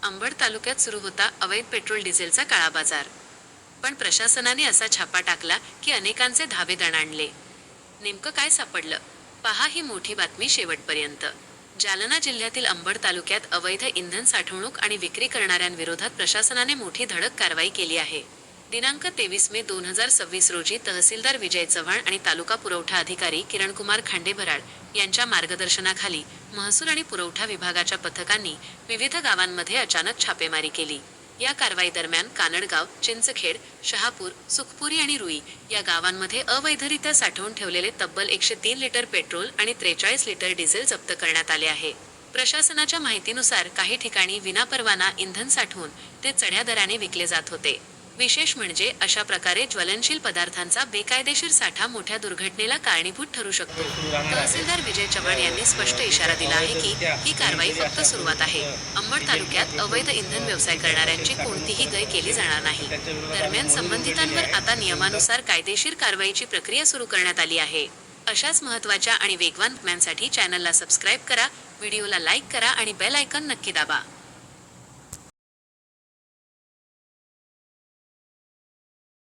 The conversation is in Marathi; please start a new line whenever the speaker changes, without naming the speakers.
अंबड तालुक्यात सुरू होता अवैध पेट्रोल डिझेलचा काळा बाजार. पण प्रशासनाने असा छापा टाकला की अनेकांचे धाबे दणाणले. नेमकं काय सापडलं? पहा ही मोठी बातमी शेवटपर्यंत. जालना जिल्ह्यातील अंबड तालुक्यात अवैध इंधन साठवणूक आणि विक्री करणाऱ्यांविरोधात प्रशासनाने मोठी धडक कारवाई केली आहे. दिनांक 23 मे 2026 रोजी तहसीलदार विजय चव्हाण आणि तालुका पुरवठा अधिकारी किरणकुमार खांडेभराड यांच्या मार्गदर्शनाखाली महसूल आणि पुरवठा विभागाच्या पथकांनी विविध गावांमध्ये अचानक छापेमारी केली. या कारवाई दरम्यान कानडगाव, चिंचखेड, शहापूर, सुखपुरी आणि रुई या गावांमध्ये अवैधरित्या साठवून ठेवलेले तब्बल 103 लिटर पेट्रोल आणि 43 लिटर डिझेल जप्त करण्यात आले आहे. प्रशासनाच्या माहितीनुसार काही ठिकाणी विनापरवाना इंधन साठवून ते चढ्या दराने विकले जात होते. विशेष म्हणजे अशा प्रकारे ज्वलनशील पदार्थांचा बेकायदेशीर साठा मोठ्या दुर्घटनेला कारणीभूत ठरू शकतो. तहसीलदार विजय चव्हाण यांनी स्पष्ट इशारा दिला आहे की ही कारवाई फक्त सुरुवात आहे. अंबड तालुक्यात अवैध इंधन व्यवसाय करणाऱ्यांची कोणतीही गय केली जाणार नाही. दरम्यान संबंधितांवर आता नियमानुसार कायदेशीर कारवाईची प्रक्रिया सुरू करण्यात आली आहे. अशाच महत्त्वाच्या आणि वेगवान बातम्यांसाठी चॅनलला सबस्क्राईब करा, व्हिडिओला लाईक करा आणि बेल आयकॉन नक्की दाबा.